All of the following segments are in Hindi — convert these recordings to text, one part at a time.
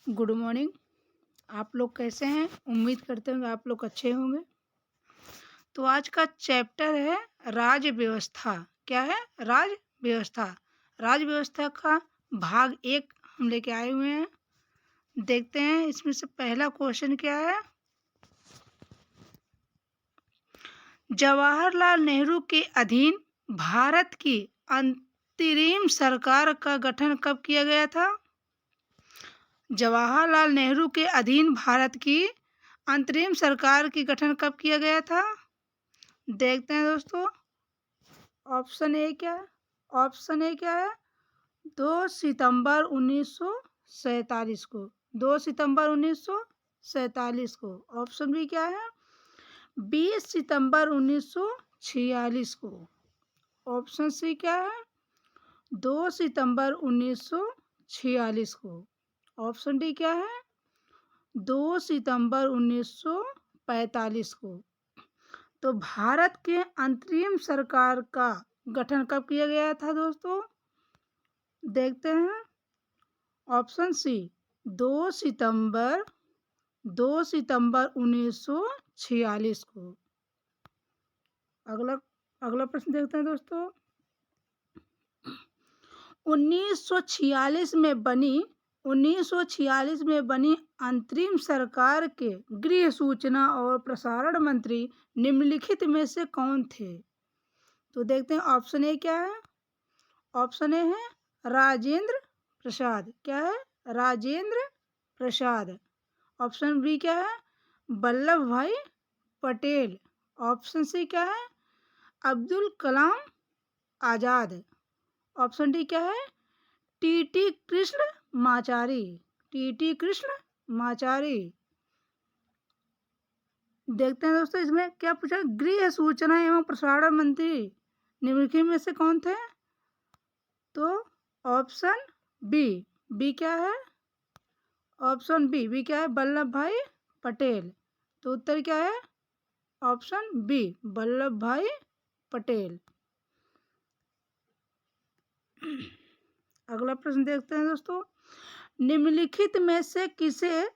Good morning. आप लोग कैसे हैं? उम्मीद करते हैं आप लोग अच्छे होंगे। तो आज का चैप्टर है राज्य व्यवस्था। क्या है? राज्य व्यवस्था। राज्य व्यवस्था का भाग 1 हम लेके आए हुए हैं। देखते हैं इसमें से पहला क्वेश्चन क्या है। जवाहरलाल नेहरू के अधीन भारत की अंतरिम सरकार का गठन कब किया गया था? जवाहरलाल नेहरू के अधीन भारत की अंतरिम सरकार की गठन कब किया गया था? देखते हैं दोस्तों। ऑप्शन ए क्या है? ऑप्शन ए क्या है? 2 सितंबर 1947 को। 2 सितंबर 1947 को। ऑप्शन बी क्या है? 20 सितंबर 1946 को। ऑप्शन सी क्या है? 2 सितंबर 1946 को। ऑप्शन डी क्या है? 2 सितंबर 1945 को। तो भारत के अंतरिम सरकार का गठन कब किया गया था दोस्तों? देखते हैं। ऑप्शन सी 2 सितंबर 1946 को। अगला अगला प्रश्न देखते हैं दोस्तों। 1946 में बनी अंतरिम सरकार के गृह सूचना और प्रसारण मंत्री निम्नलिखित में से कौन थे? तो देखते हैं। ऑप्शन ए क्या है? ऑप्शन ए है राजेंद्र प्रसाद। क्या है? राजेंद्र प्रसाद। ऑप्शन बी क्या है? वल्लभ भाई पटेल। ऑप्शन सी क्या है? अब्दुल कलाम आजाद। ऑप्शन डी क्या है? टीटी कृष्णमाचारी। टीटी कृष्णमाचारी। देखते हैं दोस्तों इसमें क्या पूछा। गृह सूचना एवं प्रसारण मंत्री निम्नलिखित में से कौन थे? तो ऑप्शन बी। बी क्या है? ऑप्शन बी क्या है? वल्लभ भाई पटेल। तो उत्तर क्या है? Option B Vallabh Bhai Patel. अगला प्रश्न देखते हैं दोस्तों। निम्नलिखित में से किसे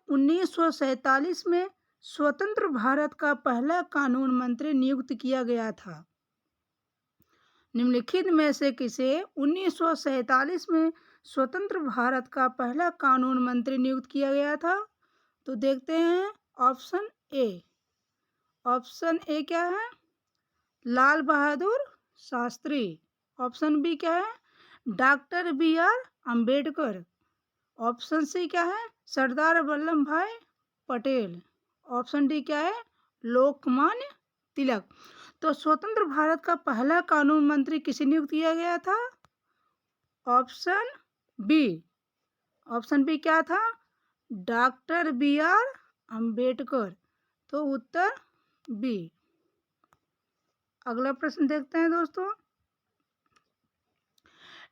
1947 में स्वतंत्र भारत का पहला कानून मंत्री नियुक्त किया गया था? निम्नलिखित में से किसे 1947 में स्वतंत्र भारत का पहला कानून मंत्री नियुक्त किया गया था? तो देखते हैं। Option A. ऑप्शन ए क्या है? लाल बहादुर शास्त्री। ऑप्शन बी क्या है? Doctor B R. Ambedkar. Option C क्या है? सरदार वल्लभ भाई पटेल। ऑप्शन डी क्या है? लोकमान्य तिलक। तो स्वतंत्र भारत का पहला कानून मंत्री किसे नियुक्त किया गया था? Option B. ऑप्शन बी क्या था? Doctor B R. अंबेडकर। तो उत्तर बी। अगला प्रश्न देखते हैं दोस्तों।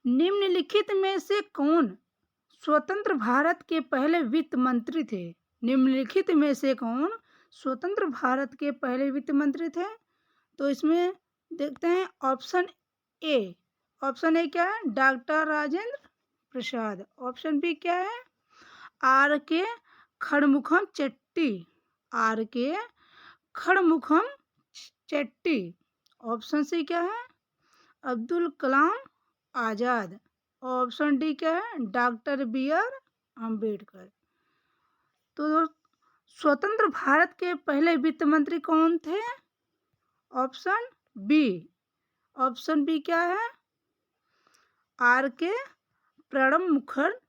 निम्नलिखित में से कौन स्वतंत्र भारत के पहले वित्त मंत्री थे? निम्नलिखित में से कौन स्वतंत्र भारत के पहले वित्त मंत्री थे? तो इसमें देखते हैं। Option A. ऑप्शन ए क्या है? Doctor Rajendra Prasad. Option B क्या है? आर के खड़मुखम चेट्टी। आर के खड़मुखम चेट्टी। ऑप्शन सी क्या है? अब्दुल कलाम आजाद। ऑप्शन डी क्या है? Doctor B R. अंबेडकर। तो स्वतंत्र भारत के पहले वित्त मंत्री कौन थे? Option B. ऑप्शन बी क्या है? आर के प्रणब मुखर्जी।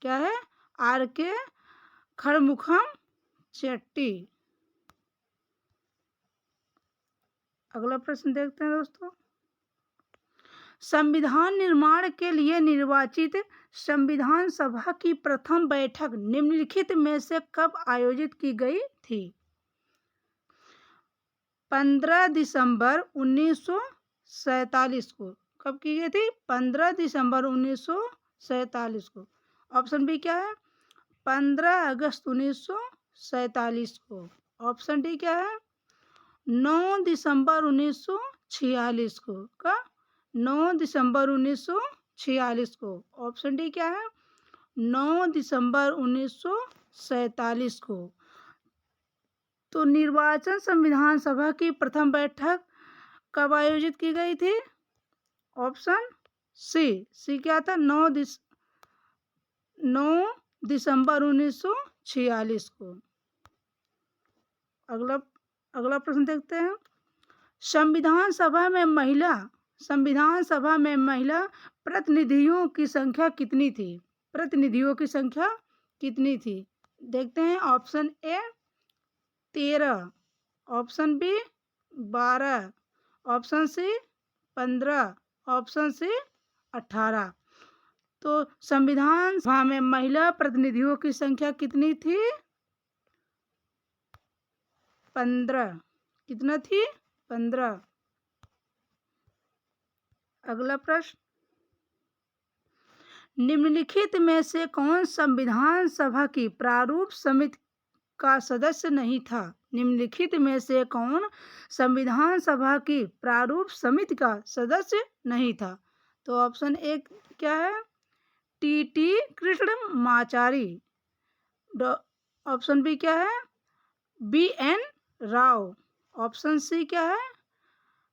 क्या है? आर के खड़मुखम चेट्टी। अगला प्रश्न देखते हैं दोस्तों। संविधान निर्माण के लिए निर्वाचित संविधान सभा की प्रथम बैठक निम्नलिखित में से कब आयोजित की गई थी? 15 दिसंबर 1947 को। कब की गई थी? 15 दिसंबर 1947 को। ऑप्शन बी क्या है? 15 अगस्त 1947 को। ऑप्शन डी क्या है? 9 दिसंबर 1946 को। का 9 दिसंबर 1946 को। ऑप्शन डी क्या है? 9 दिसंबर 1947 को। तो निर्वाचन संविधान सभा की प्रथम बैठक कब आयोजित की गई थी? ऑप्शन सी क्या था? 9 दिसंबर 1946 को। अगला अगला प्रश्न देखते हैं। संविधान सभा में महिला प्रतिनिधियों की संख्या कितनी थी? प्रतिनिधियों की संख्या कितनी थी? देखते हैं। Option A 13, option B 12, option C 15, option C 18। तो संविधान सभा में महिला प्रतिनिधियों की संख्या कितनी थी? 15। कितना थी? 15। अगला प्रश्न। निम्नलिखित में से कौन संविधान सभा की प्रारूप समिति का सदस्य नहीं था? निम्नलिखित में से कौन संविधान सभा की प्रारूप समिति का सदस्य नहीं था? तो ऑप्शन ए क्या है? टी कृष्णमाचारी। ऑप्शन बी क्या है? BN राव। ऑप्शन सी क्या है?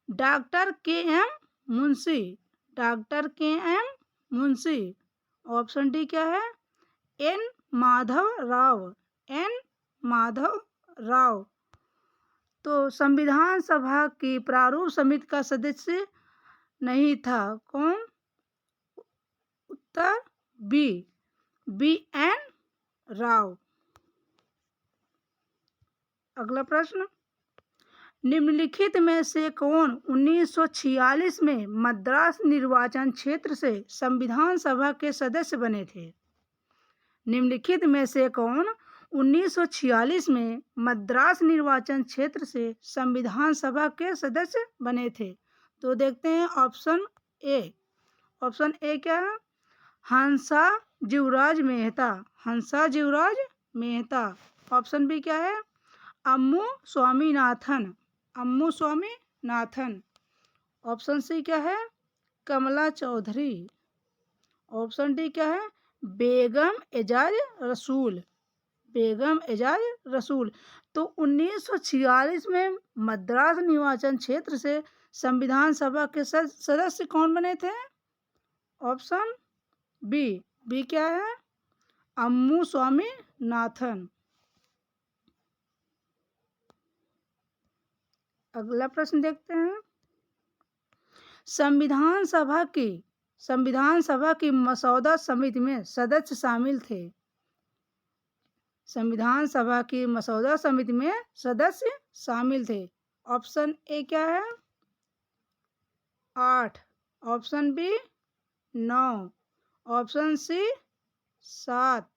Doctor KM Munshi. Doctor KM Munshi. Option D क्या है? N माधव राव। N माधव राव। तो संविधान सभा की प्रारूप समिति का सदस्य नहीं था। कौन? उत्तर बी, BN राव। अगला प्रश्न। निम्नलिखित में से कौन 1946 में मद्रास निर्वाचन क्षेत्र से संविधान सभा के सदस्य बने थे? निम्नलिखित में से कौन 1946 में मद्रास निर्वाचन क्षेत्र से संविधान सभा के सदस्य बने थे? तो देखते हैं। Option A. ऑप्शन ए क्या है? हंसा जीवराज मेहता। हंसा जीवराज मेहता। ऑप्शन बी क्या है? अम्मू स्वामीनाथन। अम्मू स्वामीनाथन। ऑप्शन सी क्या है? कमला चौधरी। ऑप्शन डी क्या है? बेगम एजाज रसूल। बेगम एजाज रसूल। तो 1946 में मद्रास निर्वाचन क्षेत्र से संविधान सभा के सदस्य कौन बने थे? Option B. बी क्या है? अम्मू स्वामीनाथन। अगला प्रश्न देखते हैं। संविधान सभा की मसौदा समिति में सदस्य शामिल थे। संविधान सभा की मसौदा समिति में सदस्य शामिल थे। ऑप्शन ए क्या है? 8, option B 9, option C 7,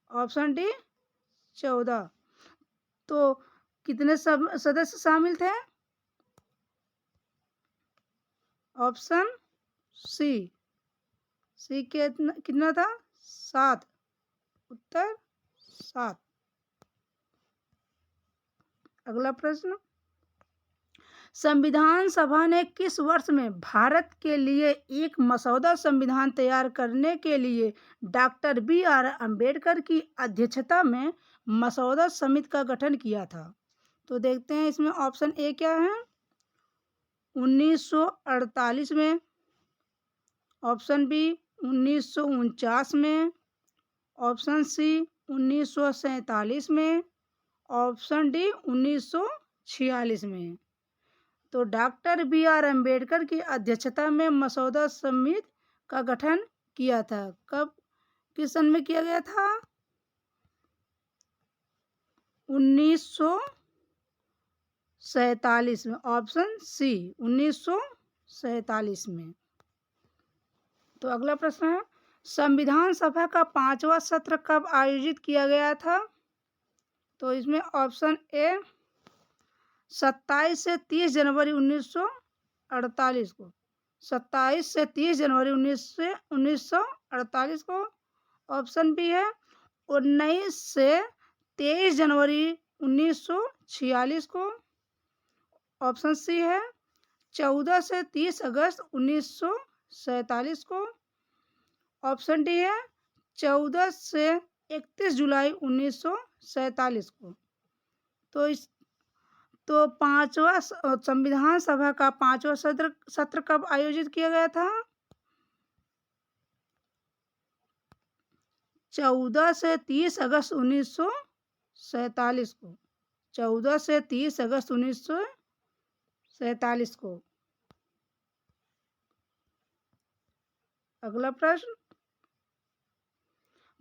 option D 14। तो कितने सदस्य शामिल थे? ऑप्शन सी कितना था? 7। उत्तर 7। अगला प्रश्न। संविधान सभा ने किस वर्ष में भारत के लिए एक मसौदा संविधान तैयार करने के लिए डॉक्टर BR अम्बेडकर की अध्यक्षता में मसौदा समिति का गठन किया था? तो देखते हैं। इसमें ऑप्शन ए क्या है? 1948 में, ऑप्शन बी 1949 में, ऑप्शन सी 1947 में, ऑप्शन डी 1946 में। तो डॉक्टर BR अम्बेडकर की अध्यक्षता में मसौदा समिति का गठन किया था। कब, किस सन में किया गया था? 1947 में। ऑप्शन सी 1947 में। तो अगला प्रश्न है। संविधान सभा का 5वां सत्र कब आयोजित किया गया था? तो इसमें ऑप्शन ए 27 से 30 जनवरी 1948 को। 27 से 30 जनवरी 1948 को। ऑप्शन बी है 19 से 23 जनवरी 1946 को। ऑप्शन सी है 14 से 30 अगस्त 1947 को। ऑप्शन डी है 14 से 31 जुलाई 1947 को। तो इस तो पांचवा संविधान सभा का पांचवा सत्र सत्र कब आयोजित किया गया था? 14 से 30 अगस्त 1947 को। 14 से 30 अगस्त 1947 को। अगला प्रश्न,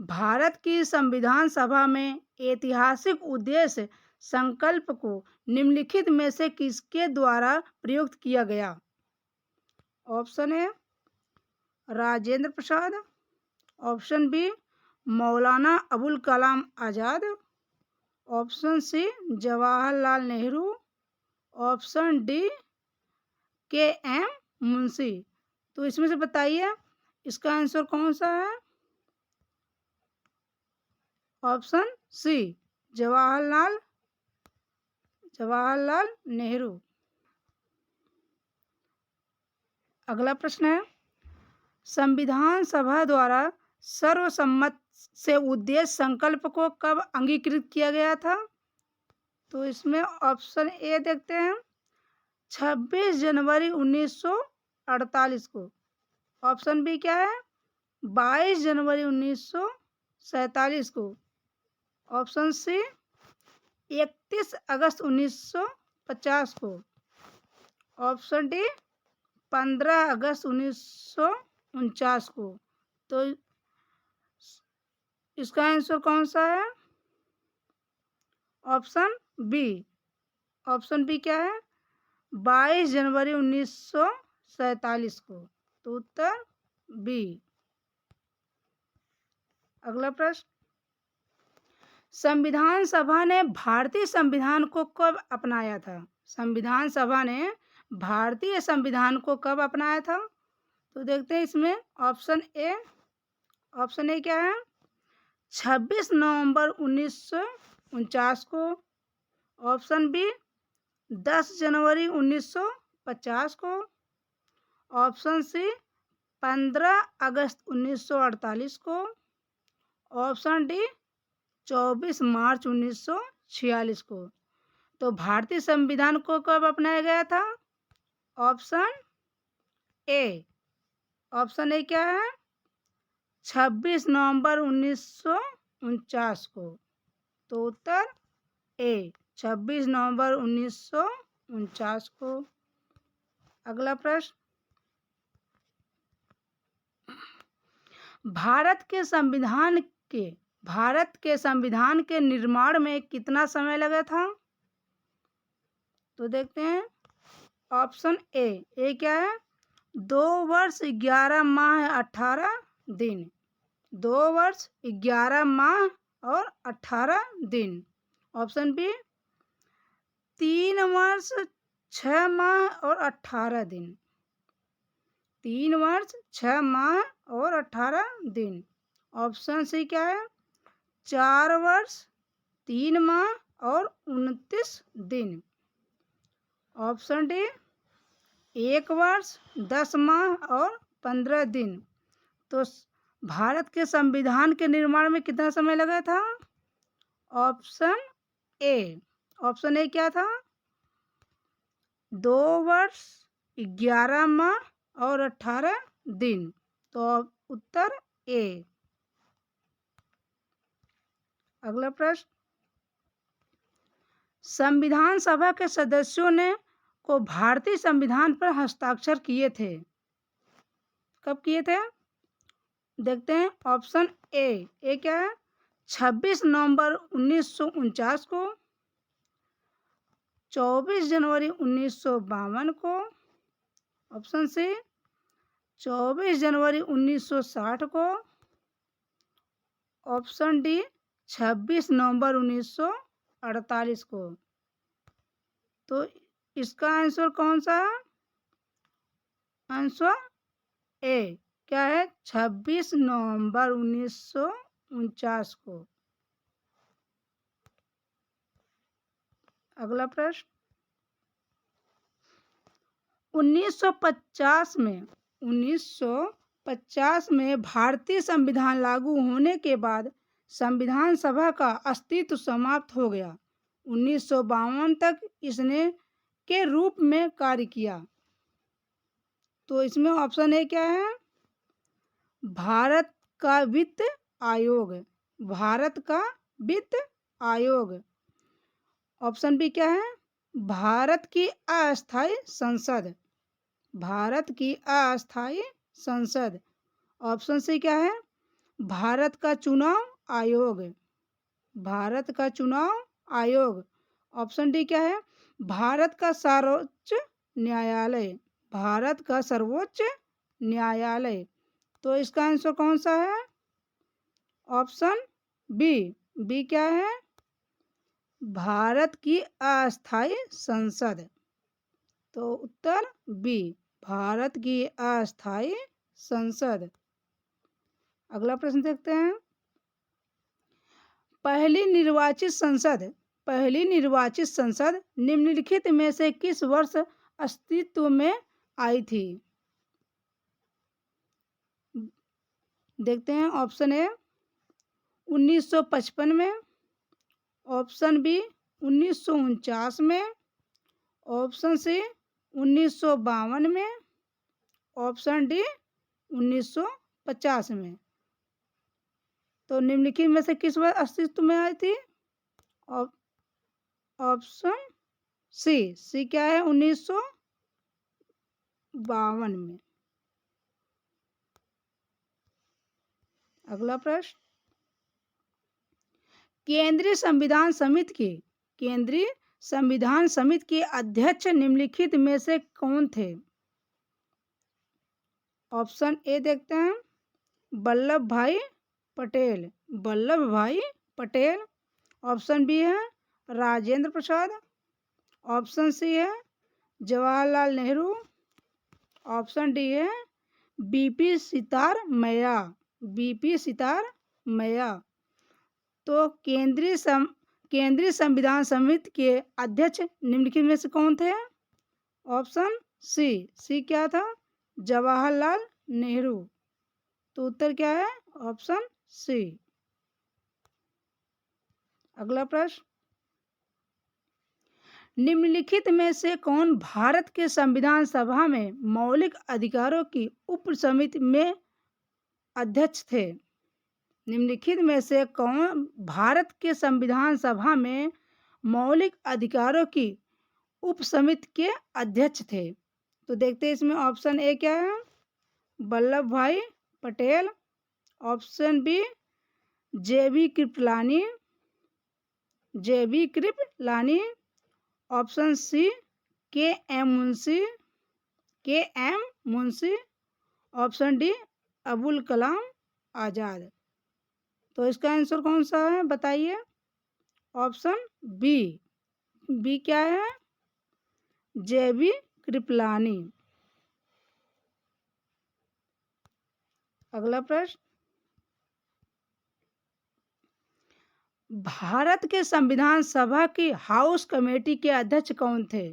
भारत की संविधान सभा में ऐतिहासिक उद्देश्य संकल्प को निम्नलिखित में से किसके द्वारा प्रयुक्त किया गया? Option A Rajendra Prasad, option B Maulana Abul Kalam Azad, option C Jawaharlal Nehru, option D K M Munshi. तो इसमें से बताइए इसका आंसर कौन सा है? Option C Jawaharlal Nehru. अगला प्रश्न है, संविधान सभा द्वारा सर्वसम्मत से उद्देश्य संकल्प को कब अंगीकृत किया गया था? तो इसमें ऑप्शन ए देखते हैं 26 जनवरी 1948 को। ऑप्शन बी क्या है 22 जनवरी 1947 को। ऑप्शन सी 31 अगस्त 1950 को। ऑप्शन डी 15 अगस्त 1949 को। तो इसका आंसर कौन सा है? Option B. ऑप्शन बी क्या है 22 जनवरी 1947 को। तो उत्तर बी। अगला प्रश्न, संविधान सभा ने भारतीय संविधान को कब अपनाया था? संविधान सभा ने भारतीय संविधान को कब अपनाया था? तो देखते हैं इसमें ऑप्शन ए। ऑप्शन ए क्या है 26 नवंबर 1949 को। ऑप्शन बी 10 जनवरी 1950 को। ऑप्शन सी 15 अगस्त 1948 को। ऑप्शन डी 24 मार्च 1946 को। तो भारतीय संविधान को कब अपनाया गया था? Option A. ऑप्शन ए क्या है 26 नवंबर 1949 को। तो उत्तर ए 26 नवंबर 1949 को। अगला प्रश्न, भारत के संविधान के निर्माण में कितना समय लगा था? तो देखते हैं ऑप्शन ए क्या है 2 वर्ष 11 माह 18 दिन। 2 वर्ष 11 माह और 18 दिन। ऑप्शन बी 3 वर्ष 6 माह और 18 दिन। 3 वर्ष 6 माह और 18 दिन। ऑप्शन सी क्या है 4 वर्ष 3 माह और 29 दिन। ऑप्शन डी 1 वर्ष 10 माह और 15 दिन। तो भारत के संविधान के निर्माण में कितना समय लगा था? Option A. ऑप्शन ए क्या था 2 वर्ष 11 माह और 18 दिन। तो उत्तर ए। अगला प्रश्न, संविधान सभा के सदस्यों ने को भारतीय संविधान पर हस्ताक्षर किए थे। कब किए थे? देखते हैं ऑप्शन ए क्या है 26 नवंबर 1949 को, 24 जनवरी 1952 को। ऑप्शन सी 24 जनवरी 1960 को। ऑप्शन डी 26 नवंबर 1948 को। तो इसका आंसर कौन सा है? आंसर ए क्या है 26 नवंबर 1949 को। अगला प्रश्न, 1950 में 1950 में भारतीय संविधान लागू होने के बाद संविधान सभा का अस्तित्व समाप्त हो गया। 1952 तक इसने के रूप में कार्य किया। तो इसमें ऑप्शन ए क्या है? भारत का वित्त आयोग। भारत का वित्त आयोग। ऑप्शन बी क्या है? भारत की अस्थायी संसद। भारत की अस्थायी संसद। ऑप्शन सी क्या है? भारत का चुनाव आयोग। भारत का चुनाव आयोग। ऑप्शन डी क्या है? भारत का सर्वोच्च न्यायालय। भारत का सर्वोच्च न्यायालय। तो इसका आंसर कौन सा है? Option B. बी क्या है? भारत की अस्थायी संसद। तो उत्तर बी, भारत की अस्थायी संसद। अगला प्रश्न देखते हैं। पहली निर्वाचित संसद निम्नलिखित में से किस वर्ष अस्तित्व में आई थी? देखते हैं। ऑप्शन ए 1955 में, ऑप्शन बी 1949 में, ऑप्शन सी 1952 में, ऑप्शन डी 1950 में। तो निम्नलिखित में से किस वर्ष अस्तित्व में आई थी? Option C. सी क्या है? 1952 में। अगला प्रश्न। केंद्रीय संविधान समिति के अध्यक्ष निम्नलिखित में से कौन थे? ऑप्शन ए देखते हैं, वल्लभ भाई पटेल। वल्लभ भाई पटेल। ऑप्शन बी है राजेंद्र प्रसाद। ऑप्शन सी है जवाहरलाल नेहरू। ऑप्शन डी है बीपी सितार मैया। बीपी सितार मैया। तो केंद्रीय संविधान समिति के अध्यक्ष निम्नलिखित में से कौन थे? Option C. सी क्या था? जवाहरलाल नेहरू। तो उत्तर क्या है? Option C. अगला प्रश्न। निम्नलिखित में से कौन भारत के संविधान सभा में मौलिक अधिकारों की उप समिति में अध्यक्ष थे? निम्नलिखित में से कौन भारत के संविधान सभा में मौलिक अधिकारों की उप समिति के अध्यक्ष थे? तो देखते हैं इसमें ऑप्शन ए क्या है? Vallabh Bhai Patel. Option B J B Kripalani. J B Kripalani. Option C K M Munshi. K M Munshi. Option D Abul Kalam Azad. तो इसका आंसर कौन सा है बताइए? Option B. बी क्या है? जेबी कृपलानी। अगला प्रश्न। भारत के संविधान सभा की हाउस कमेटी के अध्यक्ष कौन थे?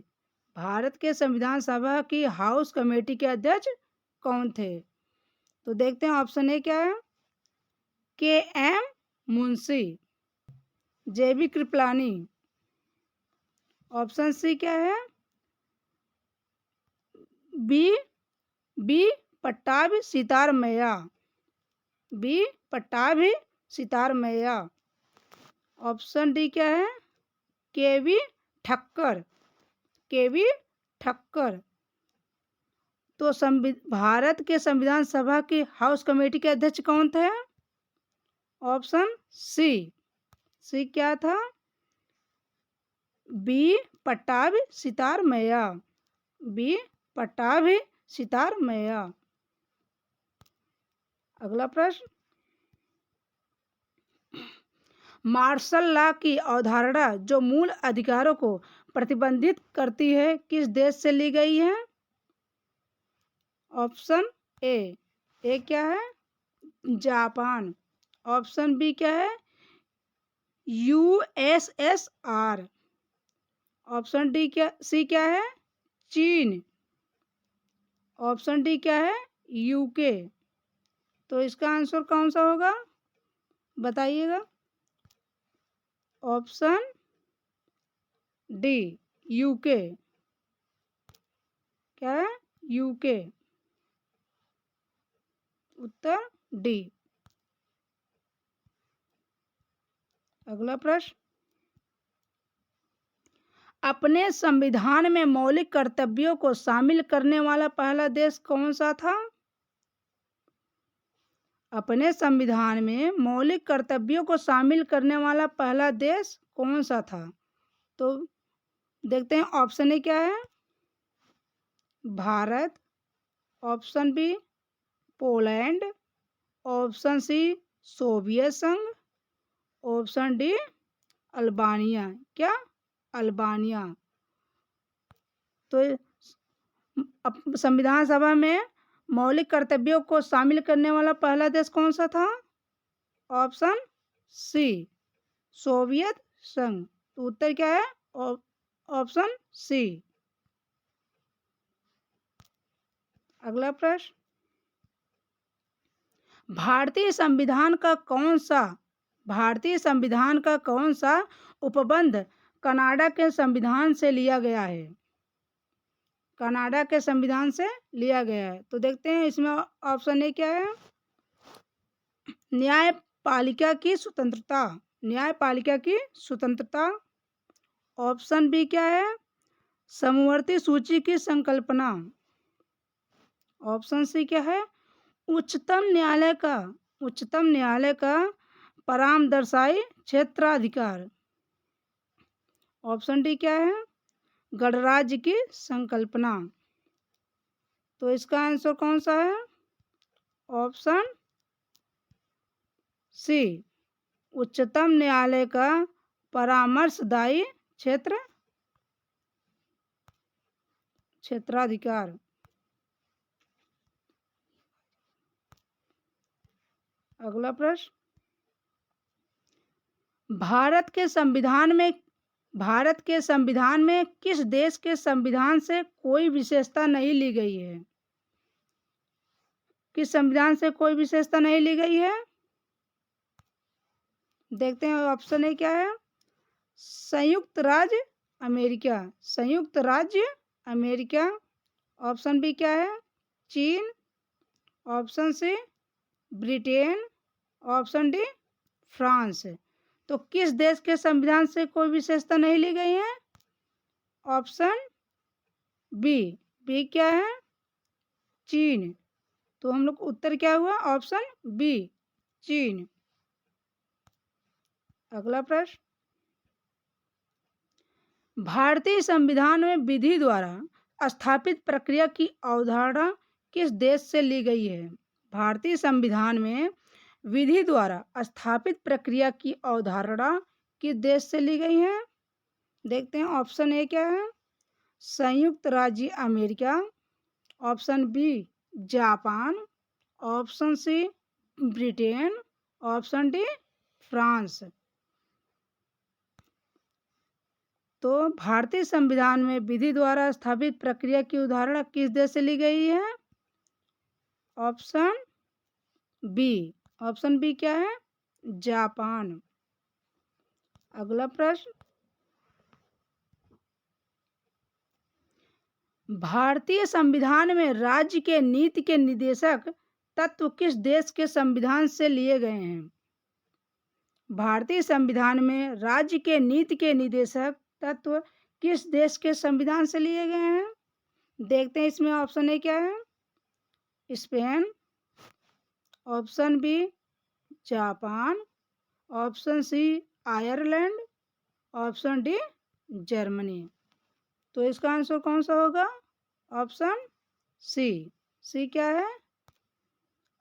भारत के संविधान सभा की हाउस कमेटी के अध्यक्ष कौन थे? तो देखते हैं ऑप्शन ए क्या है? के एम मुंशी। जेबी कृपलानी। ऑप्शन सी क्या है? बी पट्टाभी सितार मैया। बी पट्टाभी सितार मैया। ऑप्शन डी क्या है? केवी ठक्कर। केवी ठक्कर। तो भारत के संविधान सभा की हाउस कमेटी के अध्यक्ष कौन थे? Option C. सी क्या था? बी पट्टाभी सितार मैया। बी पट्टाभी सितार मैया। अगला प्रश्न। मार्शल लॉ की अवधारणा जो मूल अधिकारों को प्रतिबंधित करती है किस देश से ली गई है? Option A. ए क्या है? जापान। ऑप्शन बी क्या है? यूएसएसआर। ऑप्शन डी क्या सी क्या है? चीन। ऑप्शन डी क्या है? यूके। तो इसका आंसर कौन सा होगा बताइएगा। Option D UK. क्या है? यूके। उत्तर डी। अगला प्रश्न, अपने संविधान में मौलिक कर्तव्यों को शामिल करने वाला पहला देश कौन सा था? अपने संविधान में मौलिक कर्तव्यों को शामिल करने वाला पहला देश कौन सा था? तो देखते हैं ऑप्शन ए क्या है। Bharat, option B Poland, option C Soviet संघ, ऑप्शन डी अल्बानिया। क्या? अल्बानिया। तो संविधान सभा में मौलिक कर्तव्यों को शामिल करने वाला पहला देश कौन सा था? ऑप्शन सी सोवियत संघ। तो उत्तर क्या है? Option C. अगला प्रश्न, भारतीय संविधान का कौन सा उपबंध कनाडा के संविधान से लिया गया है? कनाडा के संविधान से लिया गया है। तो देखते हैं इसमें ऑप्शन ए क्या है। न्यायपालिका की स्वतंत्रता। न्यायपालिका की स्वतंत्रता। ऑप्शन बी क्या है? समवर्ती सूची की संकल्पना। ऑप्शन सी क्या है? उच्चतम न्यायालय का परामर्शदायी क्षेत्राधिकार। ऑप्शन डी क्या है? गणराज्य की संकल्पना। तो इसका आंसर कौन सा है? ऑप्शन सी उच्चतम न्यायालय का परामर्शदायी क्षेत्राधिकार। अगला प्रश्न, भारत के संविधान में किस देश के संविधान से कोई विशेषता नहीं ली गई है? किस संविधान से कोई विशेषता नहीं ली गई है? देखते हैं ऑप्शन ए क्या है। संयुक्त राज्य अमेरिका। संयुक्त राज्य अमेरिका। ऑप्शन बी क्या है? चीन। Option C Britain. Option D France. तो किस देश के संविधान से कोई विशेषता नहीं ली गई है? Option B. बी क्या है? चीन। तो हम लोग उत्तर क्या हुआ? ऑप्शन बी चीन। अगला प्रश्न, भारतीय संविधान में विधि द्वारा स्थापित प्रक्रिया की अवधारणा किस देश से ली गई है? भारतीय संविधान में विधि द्वारा स्थापित प्रक्रिया की अवधारणा किस देश से ली गई है? देखते हैं ऑप्शन ए क्या है। संयुक्त राज्य America. Option B Japan. Option C Britain. Option D France. तो भारतीय संविधान में विधि द्वारा स्थापित प्रक्रिया की उदाहरण किस देश से ली गई है? Option B. ऑप्शन बी क्या है? जापान। अगला प्रश्न, भारतीय संविधान में राज्य के नीति के निर्देशक तत्व किस देश के संविधान से लिए गए हैं? भारतीय संविधान में राज्य के नीति के निर्देशक तत्व किस देश के संविधान से लिए गए हैं? देखते हैं इसमें ऑप्शन ए क्या है। Spain. Option B Japan. Option C Ireland. Option D Germany. तो इसका आंसर कौन सा होगा? Option C. सी क्या है?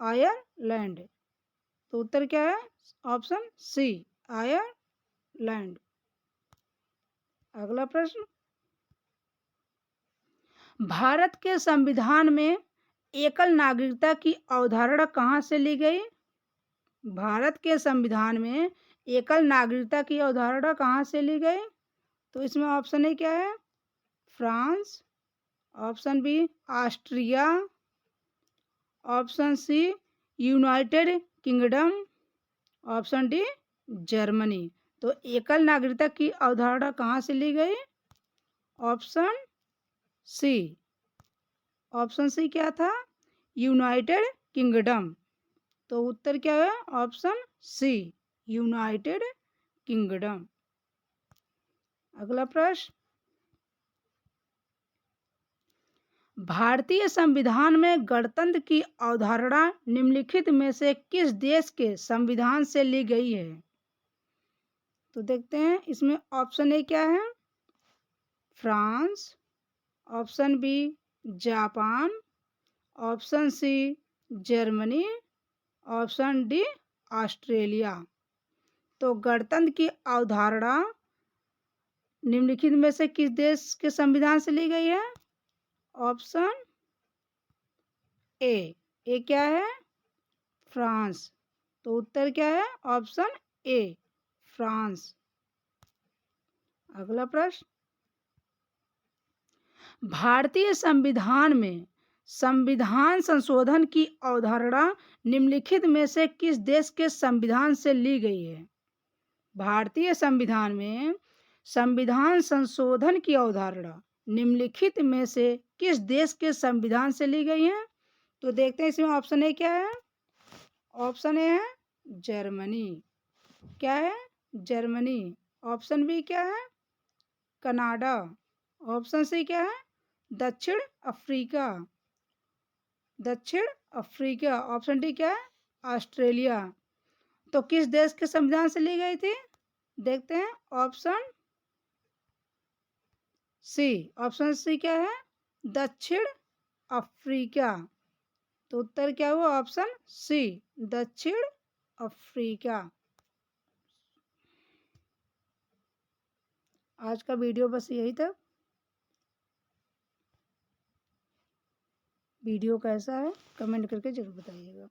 आयरलैंड। तो उत्तर क्या है? Option C Ireland. अगला प्रश्न, भारत के संविधान में एकल नागरिकता की अवधारणा कहाँ से ली गई? भारत के संविधान में एकल नागरिकता की अवधारणा कहाँ से ली गई? तो इसमें ऑप्शन ए क्या है? France. Option B Austria. Option C United Kingdom, option D Germany. तो एकल नागरिकता की अवधारणा कहाँ से ली गई? ऑप्शन सी, ऑप्शन सी क्या था? United Kingdom. तो उत्तर क्या है? Option C, United Kingdom. अगला प्रश्न, भारतीय संविधान में गणतंत्र की अवधारणा निम्नलिखित में से किस देश के संविधान से ली गई है? तो देखते हैं इसमें ऑप्शन ए क्या है? France, option B Japan, option C Germany, option D Australia. तो गणतंत्र की अवधारणा निम्नलिखित में से किस देश के संविधान से ली गई है? ऑप्शन ए क्या है? फ्रांस। तो उत्तर क्या है? Option A, France. अगला प्रश्न, भारतीय संविधान में संविधान संशोधन की अवधारणा निम्नलिखित में से किस देश के संविधान से ली गई है? भारतीय संविधान में संविधान संशोधन की अवधारणा निम्नलिखित में से किस देश के संविधान से ली गई है? तो देखते हैं इसमें ऑप्शन ए क्या है? ऑप्शन ए है जर्मनी। क्या है? जर्मनी। ऑप्शन बी क्या है? कनाडा। ऑप्शन सी क्या है? दक्षिण अफ्रीका। दक्षिण अफ्रीका। ऑप्शन डी क्या है? ऑस्ट्रेलिया। तो किस देश के संविधान से ली गई थी? देखते हैं ऑप्शन सी। ऑप्शन सी क्या है? दक्षिण अफ्रीका। तो उत्तर क्या हुआ? ऑप्शन सी, दक्षिण अफ्रीका। आज का वीडियो बस यही था। वीडियो कैसा है कमेंट करके जरूर बताइएगा।